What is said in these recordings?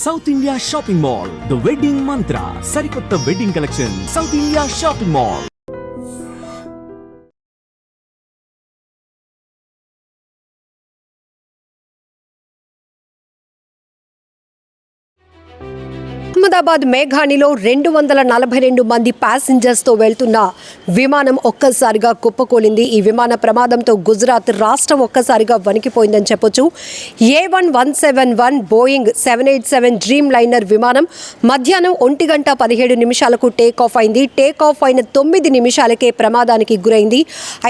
South India shopping mall, the wedding Mantra, సరికొత్త wedding collection, south India shopping mall. Ahmedabad మేఘానిలో 242 మంది ప్యాసింజర్స్తో వెళ్తున్న విమానం ఒక్కసారిగా కుప్పకూలింది. ఈ విమాన ప్రమాదంతో గుజరాత్ రాష్ట్రం ఒక్కసారిగా వణికిపోయిందని చెప్పొచ్చు. A1171 బోయింగ్ 787 డ్రీమ్ లైనర్ విమానం మధ్యాహ్నం 1:17 టేక్ ఆఫ్ అయింది. టేక్ ఆఫ్ అయిన 9 నిమిషాలకే ప్రమాదానికి గురైంది.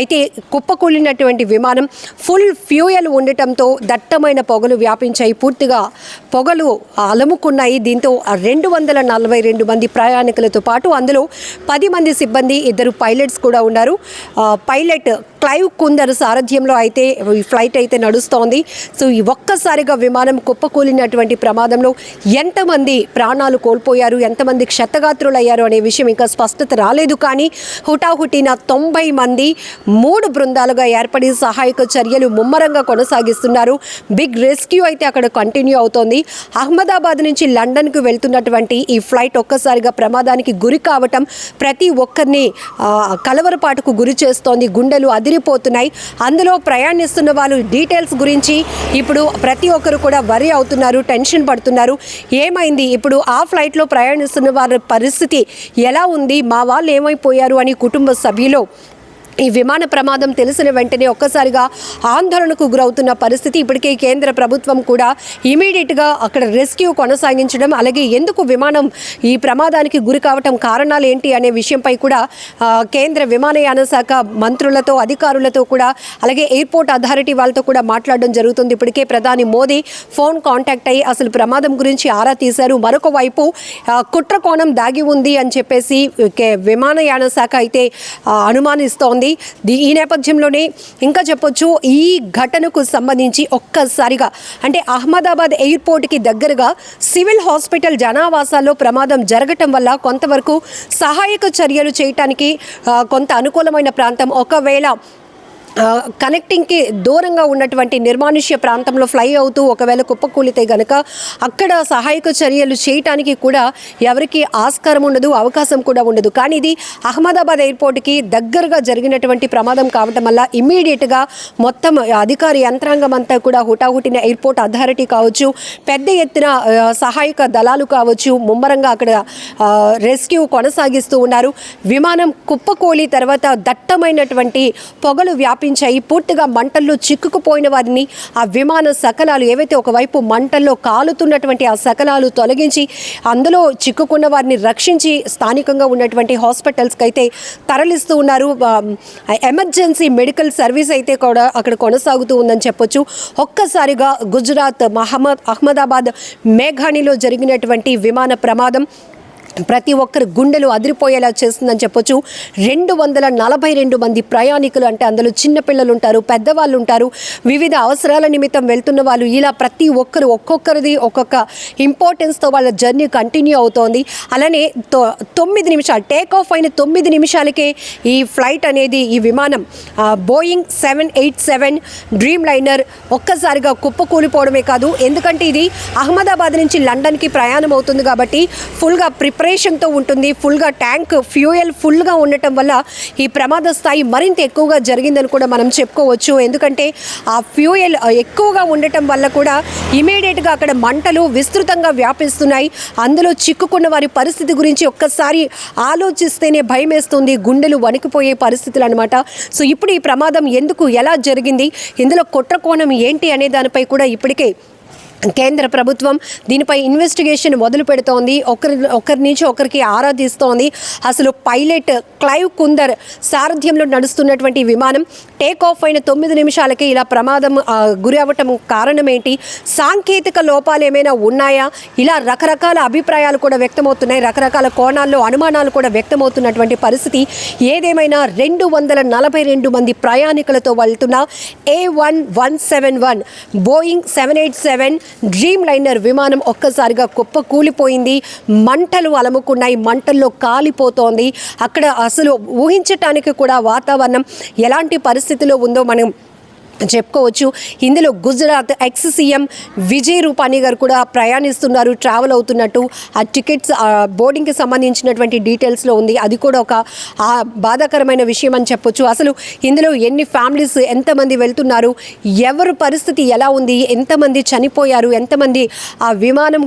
అయితే కుప్పకూలినటువంటి విమానం ఫుల్ ఫ్యూయల్ ఉండటంతో దట్టమైన పొగలు వ్యాపించాయి. పూర్తిగా పొగలు అలముకున్నాయి. దీంతో 242 మంది ప్రయాణికులతో పాటు అందులో 10 మంది సిబ్బంది, 2 పైలట్స్ కూడా ఉన్నారు. పైలట్ క్లైవ్ కుందర్ సారథ్యంలో అయితే ఈ ఫ్లైట్ అయితే నడుస్తోంది. సో ఈ ఒక్కసారిగా విమానం కుప్పకూలినటువంటి ప్రమాదంలో ఎంతమంది ప్రాణాలు కోల్పోయారు, ఎంతమంది క్షతగాత్రులయ్యారు అనే విషయం ఇంకా స్పష్టత రాలేదు. కానీ హుటాహుటిన 90 మంది 3 బృందాలుగా ఏర్పడి సహాయక చర్యలు ముమ్మరంగా కొనసాగిస్తున్నారు. బిగ్ రెస్క్యూ అయితే అక్కడ కంటిన్యూ అవుతోంది. అహ్మదాబాద్ నుంచి లండన్కు వెళ్తున్నటువంటి ఈ ఫ్లైట్ ఒక్కసారిగా ప్రమాదానికి గురి కావటం ప్రతి ఒక్కరిని కలవరపాటుకు గురి చేస్తోంది. గుండెలు అదిరిపోతున్నాయి. అందులో ప్రయాణిస్తున్న వాళ్ళు డీటెయిల్స్ గురించి ఇప్పుడు ప్రతి ఒక్కరు కూడా వరి అవుతున్నారు, టెన్షన్ పడుతున్నారు. ఏమైంది ఇప్పుడు, ఆ ఫ్లైట్లో ప్రయాణిస్తున్న వారి పరిస్థితి ఎలా ఉంది, మా వాళ్ళు ఏమైపోయారు అని కుటుంబ సభ్యులు ఈ విమాన ప్రమాదం తెలిసిన వెంటనే ఒక్కసారిగా ఆందోళనకు గురవుతున్న పరిస్థితి. ఇప్పటికే కేంద్ర ప్రభుత్వం కూడా ఇమీడియట్గా అక్కడ రెస్క్యూ కొనసాగించడం, అలాగే ఎందుకు విమానం ఈ ప్రమాదానికి గురి కావటం, కారణాలు ఏంటి అనే విషయంపై కూడా కేంద్ర విమానయాన శాఖ మంత్రులతో, అధికారులతో కూడా, అలాగే ఎయిర్పోర్ట్ అథారిటీ వాళ్ళతో కూడా మాట్లాడడం జరుగుతుంది. ఇప్పటికే ప్రధాని మోదీ ఫోన్ కాంటాక్ట్ అయ్యి అసలు ప్రమాదం గురించి ఆరా తీశారు. మరొక వైపు కుట్ర కోణం దాగి ఉంది అని చెప్పేసి విమానయాన శాఖ అయితే అనుమానిస్తోంది. ఈ నేపథ్యంలోనే ఇంకా చెప్పొచ్చు, ఈ ఘటనకు సంబంధించి ఒక్కసారిగా అంటే అహ్మదాబాద్ ఎయిర్పోర్ట్కి దగ్గరగా సివిల్ హాస్పిటల్ జనావాసాల్లో ప్రమాదం జరగటం వల్ల కొంతవరకు సహాయక చర్యలు చేయటానికి కొంత అనుకూలమైన ప్రాంతం, ఒకవేళ కనెక్టింగ్కి దూరంగా ఉన్నటువంటి నిర్మానుష్య ప్రాంతంలో ఫ్లై అవుతూ ఒకవేళ కుప్పకూలితే గనక అక్కడ సహాయక చర్యలు చేయటానికి కూడా ఎవరికి ఆస్కారం ఉండదు, అవకాశం కూడా ఉండదు. కానీ ఇది అహ్మదాబాద్ ఎయిర్పోర్ట్కి దగ్గరగా జరిగినటువంటి ప్రమాదం కావటం వల్ల ఇమ్మీడియట్గా మొత్తం అధికార యంత్రాంగం అంతా కూడా హుటాహుటిన ఎయిర్పోర్ట్ అథారిటీ కావచ్చు, పెద్ద ఎత్తున సహాయక దళాలు కావచ్చు, ముమ్మరంగా అక్కడ రెస్క్యూ కొనసాగిస్తూ ఉన్నారు. విమానం కుప్పకూలి తర్వాత దట్టమైనటువంటి పొగలు పూర్తిగా మంటల్లో చిక్కుకుపోయిన వారిని ఆ విమాన శకలాలు ఏవైతే ఒకవైపు మంటల్లో కాలుతున్నటువంటి ఆ శకలాలు తొలగించి అందులో చిక్కుకున్న వారిని రక్షించి స్థానికంగా ఉన్నటువంటి హాస్పిటల్స్కి అయితే తరలిస్తూ ఉన్నారు. ఎమర్జెన్సీ మెడికల్ సర్వీస్ అయితే కూడా అక్కడ కొనసాగుతూ ఉందని చెప్పొచ్చు. ఒక్కసారిగా గుజరాత్ అహ్మదాబాద్ మేఘానిలో జరిగినటువంటి విమాన ప్రమాదం ప్రతి ఒక్కరు గుండెలు అదిరిపోయేలా చేస్తుందని చెప్పొచ్చు. 242 మంది ప్రయాణికులు, అంటే అందులో చిన్నపిల్లలు ఉంటారు, పెద్దవాళ్ళు ఉంటారు, వివిధ అవసరాల నిమిత్తం వెళ్తున్న వాళ్ళు, ఇలా ప్రతి ఒక్కరు ఒక్కొక్కరిది ఒక్కొక్క ఇంపార్టెన్స్తో వాళ్ళ జర్నీ కంటిన్యూ అవుతోంది. అలానే 9 నిమిషాలు టేక్ ఆఫ్ అయిన 9 నిమిషాలకే ఈ ఫ్లైట్ అనేది, ఈ విమానం బోయింగ్ 787 డ్రీమ్ లైనర్ ఒక్కసారిగా కుప్పకూలిపోవడమే కాదు, ఎందుకంటే ఇది అహ్మదాబాద్ నుంచి లండన్కి ప్రయాణం అవుతుంది కాబట్టి ఫుల్గా ప్రిపరేషన్తో ఉంటుంది. ఫుల్గా ట్యాంక్ ఫ్యూయల్ ఫుల్గా ఉండటం వల్ల ఈ ప్రమాద స్థాయి మరింత ఎక్కువగా జరిగిందని కూడా మనం చెప్పుకోవచ్చు. ఎందుకంటే ఆ ఫ్యూయల్ ఎక్కువగా ఉండటం వల్ల కూడా ఇమీడియట్గా అక్కడ మంటలు విస్తృతంగా వ్యాపిస్తున్నాయి. అందులో చిక్కుకున్న వారి పరిస్థితి గురించి ఒక్కసారి ఆలోచిస్తేనే భయం వేస్తుంది, గుండెలు వణికిపోయే పరిస్థితులు అనమాట. సో ఇప్పుడు ఈ ప్రమాదం ఎందుకు, ఎలా జరిగింది, ఇందులో కుట్ర కోణం ఏంటి అనే దానిపై కూడా ఇప్పటికే కేంద్ర ప్రభుత్వం దీనిపై ఇన్వెస్టిగేషన్ మొదలు పెడుతోంది. ఒకరి నుంచి ఒకరికి ఆరా తీస్తోంది. అసలు పైలట్ క్లైవ్ కుందర్ సారథ్యంలో నడుస్తున్నటువంటి విమానం టేక్ ఆఫ్ అయిన 9 నిమిషాలకే ఇలా ప్రమాదం గురి అవ్వటం కారణం ఏంటి, సాంకేతిక లోపాలు ఏమైనా ఉన్నాయా, ఇలా రకరకాల అభిప్రాయాలు కూడా వ్యక్తమవుతున్నాయి. రకరకాల కోణాల్లో అనుమానాలు కూడా వ్యక్తమవుతున్నటువంటి పరిస్థితి. ఏదేమైనా 242 మంది ప్రయాణికులతో వెళ్తున్న A1171 బోయింగ్ 787 డ్రీమ్ లైనర్ విమానం ఒక్కసారిగా కుప్పకూలిపోయింది. మంటలు అలముకున్నాయి, మంటల్లో కాలిపోతోంది. అక్కడ అసలు ఊహించటానికి కూడా వాతావరణం ఎలాంటి పరిస్థితిలో ఉందో మనం చెప్పుకోవచ్చు. ఇందులో గుజరాత్ ఎక్స్ సీఎం విజయ్ రూపానీ గారు కూడా ప్రయాణిస్తున్నారు, ట్రావెల్ అవుతున్నట్టు. ఆ టికెట్స్ బోర్డింగ్కి సంబంధించినటువంటి డీటెయిల్స్లో ఉంది. అది కూడా ఒక బాధాకరమైన విషయం అని చెప్పొచ్చు. అసలు ఇందులో ఎన్ని ఫ్యామిలీస్, ఎంతమంది వెళ్తున్నారు, ఎవరు పరిస్థితి ఎలా ఉంది, ఎంతమంది చనిపోయారు, ఎంతమంది ఆ విమానం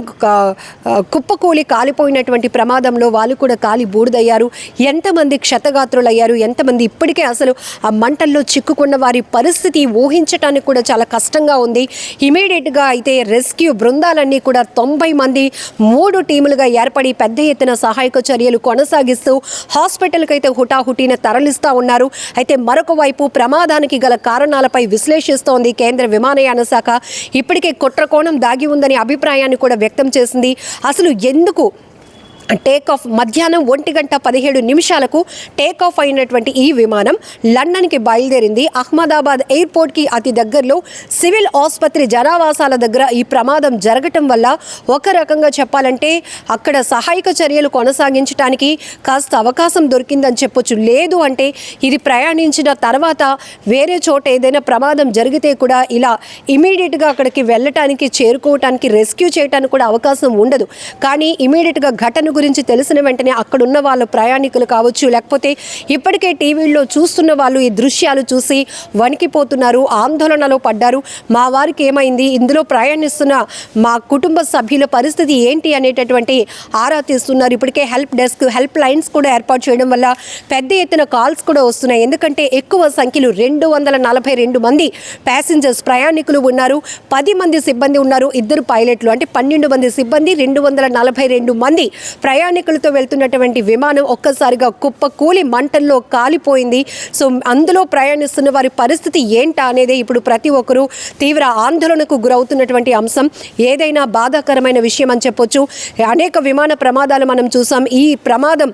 కుప్పకూలి కాలిపోయినటువంటి ప్రమాదంలో వాళ్ళు కూడా కాలి బూడిదయ్యారు, ఎంతమంది క్షతగాత్రులయ్యారు, ఎంతమంది ఇప్పటికే అసలు ఆ మంటల్లో చిక్కుకున్న వారి పరిస్థితి ఊహించటానికి కూడా చాలా కష్టంగా ఉంది. ఇమీడియట్గా అయితే రెస్క్యూ బృందాలన్నీ కూడా 90 మంది 3 టీములుగా ఏర్పడి పెద్ద ఎత్తున సహాయక చర్యలు కొనసాగిస్తూ హాస్పిటల్కి అయితే హుటాహుటీన తరలిస్తూ ఉన్నారు. అయితే మరొక వైపు ప్రమాదానికి గల కారణాలపై విశ్లేషిస్తోంది కేంద్ర విమానయాన శాఖ. ఇప్పటికే కుట్రకోణం దాగి ఉందని అభిప్రాయాన్ని కూడా వ్యక్తం చేసింది. అసలు ఎందుకు టేక్ ఆఫ్ మధ్యాహ్నం 1:17 టేక్ ఆఫ్ అయినటువంటి ఈ విమానం లండన్కి బయలుదేరింది. అహ్మదాబాద్ ఎయిర్పోర్ట్కి అతి దగ్గరలో సివిల్ ఆసుపత్రి జనావాసాల దగ్గర ఈ ప్రమాదం జరగటం వల్ల ఒక రకంగా చెప్పాలంటే అక్కడ సహాయక చర్యలు కొనసాగించడానికి కాస్త అవకాశం దొరికిందని చెప్పొచ్చు. లేదు అంటే ఇది ప్రయాణించిన తర్వాత వేరే చోట ఏదైనా ప్రమాదం జరిగితే కూడా ఇలా ఇమీడియట్గా అక్కడికి వెళ్ళటానికి, చేరుకోవటానికి, రెస్క్యూ చేయడానికి కూడా అవకాశం ఉండదు. కానీ ఇమీడియట్గా ఘటన గురించి తెలిసిన వెంటనే అక్కడున్న వాళ్ళ ప్రయాణికులు కావచ్చు, లేకపోతే ఇప్పటికే టీవీల్లో చూస్తున్న వాళ్ళు ఈ దృశ్యాలు చూసి వణికిపోతున్నారు, ఆందోళనలో పడ్డారు. మా వారికి ఏమైంది, ఇందులో ప్రయాణిస్తున్న మా కుటుంబ సభ్యుల పరిస్థితి ఏంటి అనేటటువంటి ఆరా తీస్తున్నారు. ఇప్పటికే హెల్ప్ లైన్స్ కూడా ఏర్పాటు చేయడం వల్ల పెద్ద ఎత్తున కాల్స్ కూడా వస్తున్నాయి. ఎందుకంటే ఎక్కువ సంఖ్యలో 242 మంది ప్యాసింజర్స్, ప్రయాణికులు ఉన్నారు. 10 మంది సిబ్బంది ఉన్నారు, 2 పైలట్లు, అంటే 12 మంది సిబ్బంది, 242 మంది ప్రయాణికులతో వెళ్తున్నటువంటి విమానం ఒక్కసారిగా కుప్పకూలి మంటల్లో కాలిపోయింది. సో అందులో ప్రయాణిస్తున్న వారి పరిస్థితి ఏంటా అనేది ఇప్పుడు ప్రతి ఒక్కరూ తీవ్ర ఆందోళనకు గురవుతున్నటువంటి అంశం. ఏదైనా బాధాకరమైన విషయం అని చెప్పొచ్చు. అనేక విమాన ప్రమాదాలు మనం చూసాం. ఈ ప్రమాదం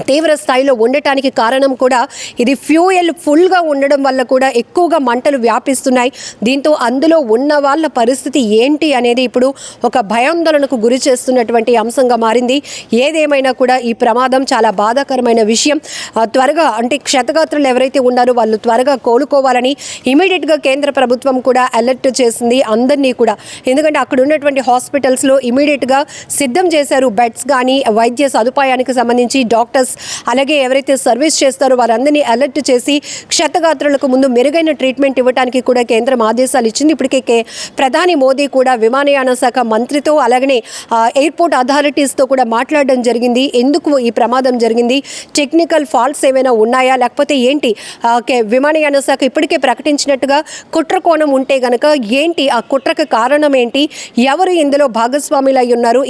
తీవ్ర స్థాయిలో ఉండటానికి కారణం కూడా ఇది ఫ్యూయల్ ఫుల్గా ఉండడం వల్ల కూడా ఎక్కువగా మంటలు వ్యాపిస్తున్నాయి. దీంతో అందులో ఉన్న వాళ్ళ పరిస్థితి ఏంటి అనేది ఇప్పుడు ఒక భయాందోళనకు గురి చేస్తున్నటువంటి అంశంగా మారింది. ఏదేమైనా కూడా ఈ ప్రమాదం చాలా బాధాకరమైన విషయం. త్వరగా అంటే క్షతగాత్రులు ఎవరైతే ఉన్నారో వాళ్ళు త్వరగా కోలుకోవాలని ఇమీడియట్గా కేంద్ర ప్రభుత్వం కూడా అలర్ట్ చేసింది అందరినీ కూడా. ఎందుకంటే అక్కడ ఉన్నటువంటి హాస్పిటల్స్లో ఇమీడియట్గా సిద్ధం చేశారు బెడ్స్ కానీ, వైద్య సదుపాయానికి సంబంధించి డాక్టర్స్, అలాగే ఎవరైతే సర్వీస్ చేస్తారో వారందరినీ అలర్ట్ చేసి క్షతగాత్రులకు ముందు మెరుగైన ట్రీట్మెంట్ ఇవ్వడానికి కూడా కేంద్రం ఆదేశాలు ఇచ్చింది. ఇప్పటికే ప్రధాని మోదీ కూడా విమానయాన శాఖ మంత్రితో, అలాగనే ఎయిర్పోర్ట్ అథారిటీస్తో కూడా మాట్లాడడం జరిగింది. ఎందుకు ఈ ప్రమాదం జరిగింది, టెక్నికల్ ఫాల్ట్స్ ఏమైనా ఉన్నాయా, లేకపోతే ఏంటి, విమానయాన శాఖ ఇప్పటికే ప్రకటించినట్టుగా కుట్ర కోణం ఉంటే గనక ఏంటి, ఆ కుట్రకు కారణం ఏంటి, ఎవరు ఇందులో భాగస్వాములు అయి ఉన్నారు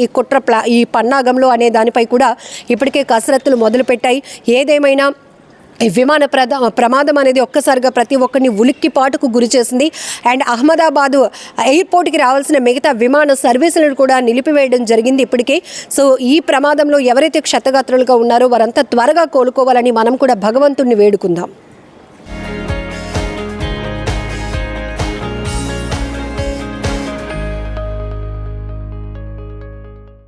ఈ పన్నాగంలో అనే దానిపై కూడా ఇప్పటికే కసరత్తులు మొదలుపెట్టాయి. ఏదేమైనా ఈ విమాన ప్రమాదం అనేది ఒక్కసారిగా ప్రతి ఒక్కరిని ఉలిక్కిపాటుకు గురి చేసింది. అండ్ అహ్మదాబాదు ఎయిర్పోర్ట్కి రావాల్సిన మిగతా విమాన సర్వీసులను కూడా నిలిపివేయడం జరిగింది ఇప్పటికే. సో ఈ ప్రమాదంలో ఎవరైతే క్షతగాత్రులుగా ఉన్నారో వారంతా త్వరగా కోలుకోవాలని మనం కూడా భగవంతుణ్ణి వేడుకుందాం.